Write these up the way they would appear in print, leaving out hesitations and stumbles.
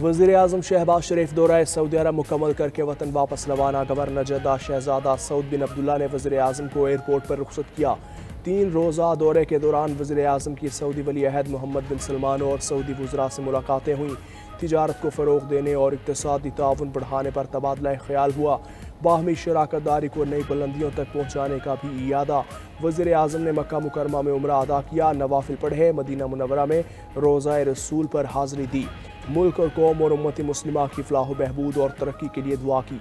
वज़ीर-ए-आज़म शहबाज शरीफ दौरा सऊदी अरब मुकम्मल करके वतन वापस रवाना। गवर्नर जद्दा शहजादा सऊद बिन अब्दुल्ला ने वज़ीर-ए-आज़म को एयरपोर्ट पर रुखसत किया। 3 रोज़ा दौरे के दौरान वज़ीर-ए-आज़म की सऊदी वली अहद मोहम्मद बिन सलमान और सऊदी वज़रा से मुलाकातें हुई। तिजारत को फ़रोग़ देने और इक़्तिसादी ताउन बढ़ाने पर तबादला ख्याल हुआ। बाहमी शराकत दारी को नई बुलंदियों तक पहुँचाने का भी इरादा। वज़ीर-ए-आज़म ने मक्का मुकरमा में उम्रा अदा किया, नवाफिल पढ़े, मदीना मुनव्वरा में रोज़ा रसूल पर हाज़िरी दी। मुल्क और कौम और उम्मत मुस्लिमा की फलाह बहबूद और तरक्की के लिए दुआ की।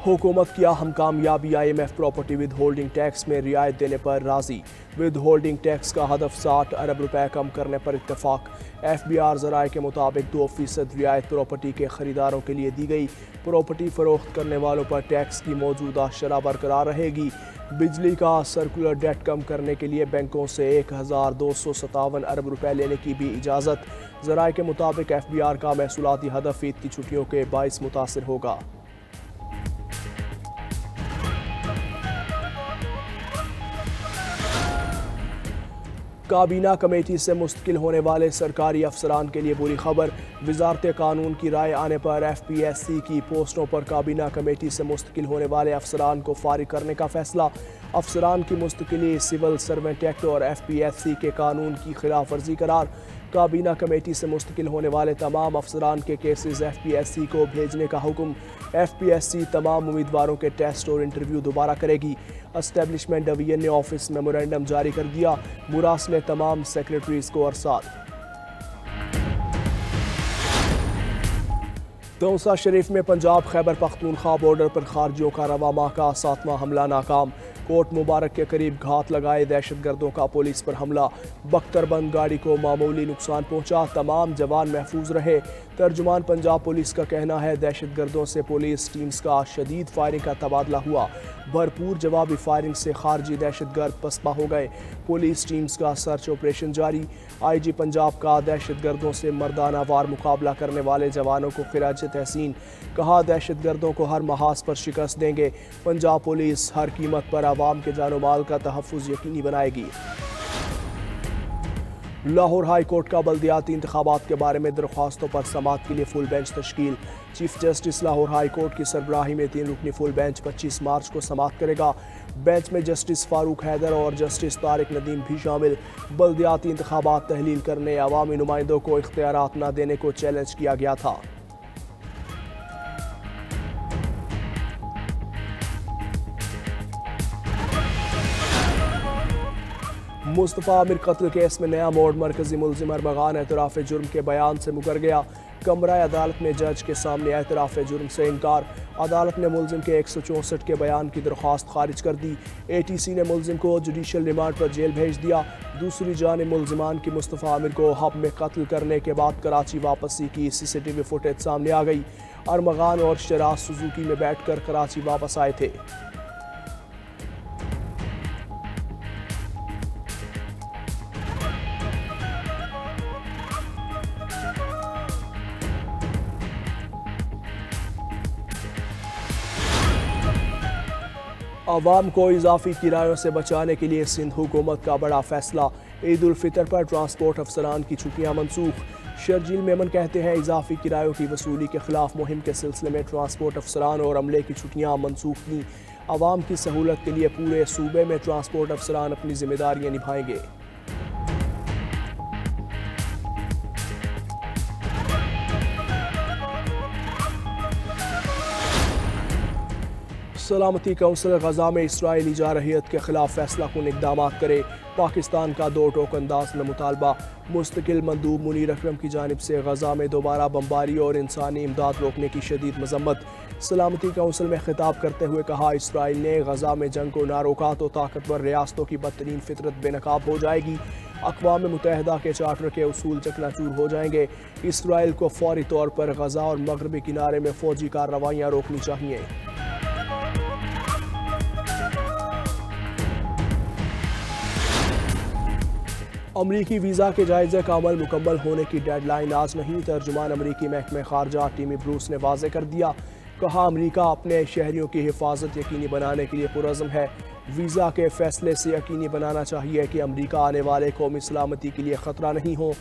हुकूमत की अहम कामयाबी IMF property with holding tax में रियायत देने पर राजी। विद होल्डिंग टैक्स का हदफ 60 अरब रुपए कम करने पर इत्तफाक। FBR ज़राए के मुताबिक 2% रियायत प्रॉपर्टी के खरीदारों के लिए दी गई। प्रॉपर्टी फरोख्त करने वालों पर टैक्स की मौजूदा शरह बरकरार रहेगी। बिजली का सर्कुलर डेट कम करने के लिए बैंकों से 1257 अरब रुपए लेने की भी इजाज़त। ज़राए के मुताबिक FBR का महसूलाती हदफ ईद की छुट्टियों के बाइस मुतासिर होगा। काबीना कमेटी से मुस्तकिल होने वाले सरकारी अफसरान के लिए बुरी खबर। वजारत कानून की राय आने पर FPSC की पोस्टों पर काबीना कमेटी से मुस्तकिल होने वाले अफसरान को फारिग करने का फैसला। अफसरान की मुस्तकिली सिविल सर्वेंट एक्ट और FPSC के कानून की खिलाफ वर्जी करार। काबीना कमेटी से मुस्तकिल होने वाले तमाम अफसरान के केसेस FPSC को भेजने का हुक्म। FPSC तमाम उम्मीदवारों के टेस्ट और इंटरव्यू दोबारा करेगी। एस्टेब्लिशमेंट डिवीजन ने ऑफिस मेमोरेंडम जारी कर दिया। मुरासले तमाम सेक्रेटरीज को अरसाल। तौसा शरीफ में पंजाब खैबर पख्तूनख्वा बॉर्डर पर खारजियों का रवा माह का 7वां हमला नाकाम। कोट मुबारक के करीब घात लगाए दहशतगर्दों का पुलिस पर हमला। बख्तरबंद गाड़ी को मामूली नुकसान पहुंचा, तमाम जवान महफूज रहे। तर्जुमान पंजाब पुलिस का कहना है दहशतगर्दों से पुलिस टीम्स का शदीद फायरिंग का तबादला हुआ। भरपूर जवाबी फायरिंग से खारजी दहशतगर्द पसपा हो गए। पुलिस टीम्स का सर्च ऑपरेशन जारी। IG पंजाब का दहशतगर्दों से मर्दाना वार मुकाबला करने वाले जवानों को खिराज तहसीन। कहा दहशतगर्दों को हर महाज पर शिकस्त देंगे। पंजाब पुलिस हर कीमत पर आवाम के जानो माल का तहफ़्फ़ुज़ यकीनी बनाएगी। लाहौर हाई कोर्ट का बल्दियाती इंतखाबात के बारे में दरख्वास्तों पर समाअत के लिए फुल बेंच तश्कील। Chief justice Lahore high court की सरबराही में 3 रुकनी फुल बेंच 25 मार्च को समाअत करेगा। बेंच में जस्टिस फारूक हैदर और जस्टिस तारिक नदीम भी शामिल। बल्दियाती इंतखाबात तहलील करने अवामी नुमाइंदों को इख्तियारात न देने को चैलेंज किया गया था। मुस्तफ़ा आमिर कत्ल केस में नया मोड़। मरकजी मुल्जिम अरमगान एतराफ़ जुर्म के बयान से मुकर गया। कमरा अदालत में जज के सामने एतराफ़ जुर्म से इनकार। अदालत ने मुल्जिम के 164 के बयान की दरख्वास्त खारिज कर दी। ATC ने मुल्जिम को जुडिशल रिमांड पर जेल भेज दिया। दूसरी जानिब मुल्जिमान की मुस्तफ़ा आमिर को हब में कत्ल करने के बाद कराची वापसी की CCTV फुटेज सामने आ गई। अरमगान और शराज सुजुकी में बैठकर कराची वापस आए थे। अवाम को इजाफी किरायों से बचाने के लिए सिंध हुकूमत का बड़ा फैसला। ईद उल फितर पर ट्रांसपोर्ट अफसरान की छुट्टियां मनसूख। शर्जील मेमन कहते हैं इजाफी किरायों की वसूली के खिलाफ मुहिम के सिलसिले में ट्रांसपोर्ट अफसरान और अमले की छुट्टियां मनसूख की। अवाम की सहूलत के लिए पूरे सूबे में ट्रांसपोर्ट अफसरान अपनी जिम्मेदारियां निभाएंगे। सलामती कौंसिल गजा में इसराइली जारहियत के खिलाफ फैसला कुन इक़दाम करे। पाकिस्तान का 2 टोक अंदाज में मुतालबा। मुस्तकिल मंदूब मुनीर अकरम की जानिब से गजा में दोबारा बमबारी और इंसानी इमदाद रोकने की शदीद मजम्मत। सलामती कौंसिल में खिताब करते हुए कहा इसराइल ने गजा में जंग को ना रोका तो ताकतवर रियासतों की बदतरीन फितरत बेनकाब हो जाएगी। अक़वाम मुत्तहिदा के चार्टर के उसूल चकनाचूर हो जाएंगे। इसराइल को फौरी तौर पर गजा और मगरबी किनारे में फ़ौजी कार्रवाइयाँ रोकनी चाहिए। अमरीकी वीज़ा के जायज़े का अमल मुकम्मल होने की डेडलाइन आज नहीं। तर्जुमान अमरीकी महकमे खारजा टिमी ब्रूस ने वाज़े कर दिया। कहा अमरीका अपने शहरियों की हिफाजत यकीनी बनाने के लिए पुरज़्म है। वीज़ा के फैसले से यकीनी बनाना चाहिए कि अमरीका आने वाले कौमी सलामती के लिए ख़तरा नहीं हो।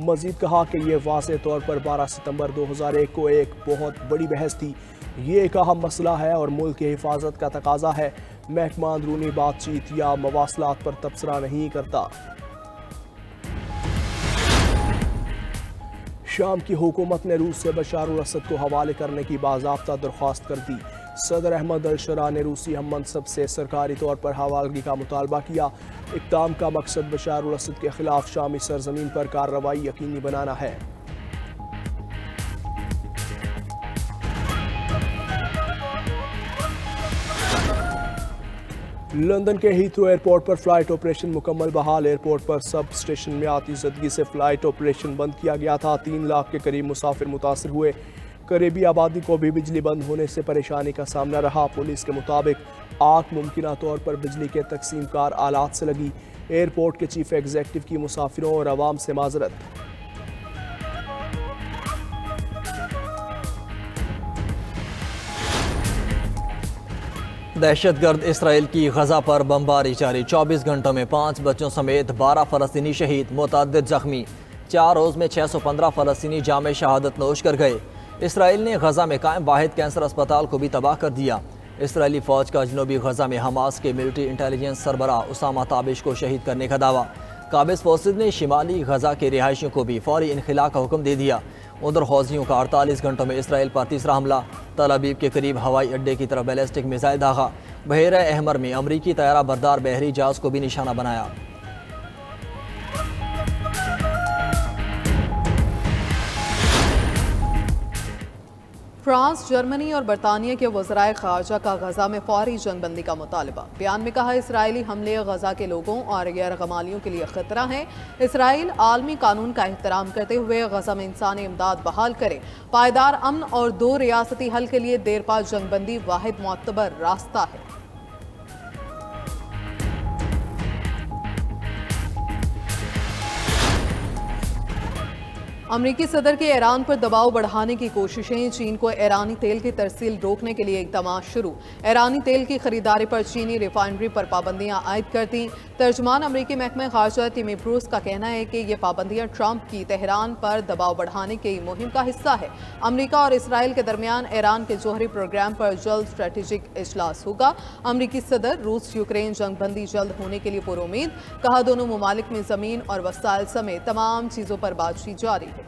मज़ीद कहा कि यह वाज़ेह तौर पर 12 सितंबर 2001 को एक बहुत बड़ी बहस थी। ये एक अहम मसला है और मुल्क की हिफाजत का तकाजा है। महकमा अंदरूनी बातचीत या मवासलात पर तबसरा नहीं करता। शाम की हुकूमत ने रूस से बशार अल असद को हवाले करने की बाज़ाब्ता दरख्वास्त कर दी। सदर अहमद अल शरा ने रूसी हम मनसब से सरकारी तौर पर हवालगी का मुतालबा किया। इक़दाम का मकसद बशार अल असद के खिलाफ शामी सरजमीन पर कार्रवाई यकीनी बनाना है। लंदन के हीथ्रो एयरपोर्ट पर फ्लाइट ऑपरेशन मुकम्मल बहाल। एयरपोर्ट पर सब स्टेशन में आती ज़दगी से फ्लाइट ऑपरेशन बंद किया गया था। 3 लाख के करीब मुसाफिर मुतासर हुए। करीबी आबादी को भी बिजली बंद होने से परेशानी का सामना रहा। पुलिस के मुताबिक आग मुमकिन तौर पर बिजली के तकसीम कार आलात से लगी। एयरपोर्ट के चीफ एग्जीक्यूटिव की मुसाफिरों और आवाम से माजरत। दहशतगर्द इसराइल की गजा पर बमबारी जारी। 24 घंटों में 5 बच्चों समेत 12 फ़लस्तीनी शहीद, मुतअद्दिद जख्मी। 4 रोज़ में 615 फ़लस्तीनी जामे शहादत नोश कर गए। इसराइल ने गजा में कायम वाहिद कैंसर अस्पताल को भी तबाह कर दिया। इसराइली फ़ौज का जनूबी गजा में हमास के मिलिट्री इंटेलिजेंस सरबराह उसामा ताबिश को शहीद करने का दावा। काबिज फोर्सेज ने शिमाली गजा के रिहायशियों को भी फौरी इनखला का हुक्म दे दिया। उधर हौजियों का 48 घंटों में इसराइल पर तीसरा हमला। तल अबीब के करीब हवाई अड्डे की तरफ बैलिस्टिक मिसाइल दागा। बहरा अहमर में अमरीकी तैयारा बरदार बहरी जहाज को भी निशाना बनाया। फ्रांस, जर्मनी और बरतानिया के वज़राए ख़ारजा का गजा में फौरी जंगबंदी का मुतालबा। बयान में कहा, इसराइली हमले गजा के लोगों और गैर गमालियों के लिए खतरा है। इसराइल आलमी कानून का एहतराम करते हुए गजा में इंसानी इमदाद बहाल करे। पायदार अमन और 2 रियासती हल के लिए देरपा जंगबंदी वाहिद मुअतबर रास्ता है। अमरीकी सदर के ईरान पर दबाव बढ़ाने की कोशिशें। चीन को ईरानी तेल की तरसील रोकने के लिए इक़दाम शुरू। ईरानी तेल की खरीदारी पर चीनी रिफाइनरी पर पाबंदियां आयद कर दी। तर्जमान अमरीकी महकमा खारजा टिमी ब्रूस का कहना है कि ये पाबंदियां ट्रंप की तेहरान पर दबाव बढ़ाने की मुहिम का हिस्सा है। अमरीका और इसराइल के दरमियान ईरान के जौहरी प्रोग्राम पर जल्द स्ट्रेटेजिक इजलास होगा। अमरीकी सदर रूस यूक्रेन जंगबंदी जल्द होने के लिए पुरुमीद। कहा, दोनों ममालिक में ज़मीन और वसाइल समेत तमाम चीज़ों पर बातचीत जारी है।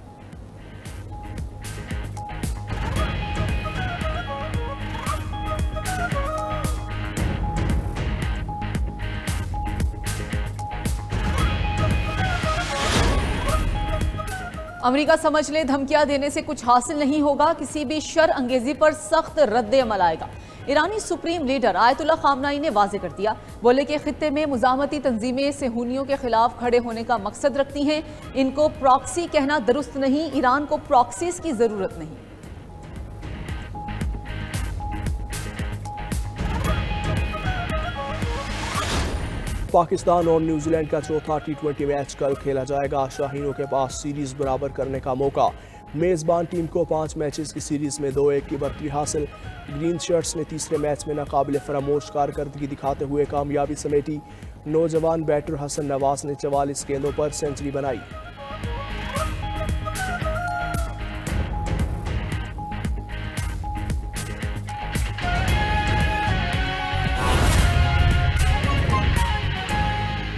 अमेरिका समझ ले, धमकियां देने से कुछ हासिल नहीं होगा। किसी भी शर अंगेजी पर सख्त रद्द अमल आएगा। ईरानी सुप्रीम लीडर आयतुल्लाह खामनाई ने वाजे कर दिया। बोले कि खित्ते में मुजामती तंजीमें सेहूनियों के खिलाफ खड़े होने का मकसद रखती हैं। इनको प्रॉक्सी कहना दुरुस्त नहीं। ईरान को प्रॉक्सीज की जरूरत नहीं। पाकिस्तान और न्यूजीलैंड का चौथा T20 मैच कल खेला जाएगा। शाहीनों के पास सीरीज बराबर करने का मौका। मेज़बान टीम को 5 मैचेस की सीरीज में 2-1 की बढ़ती हासिल। ग्रीन शर्ट्स ने तीसरे मैच में नाकाबिले फरामोश कारकर्दगी दिखाते हुए कामयाबी समेटी। नौजवान बैटर हसन नवाज ने 44 गेंदों पर सेंचुरी बनाई।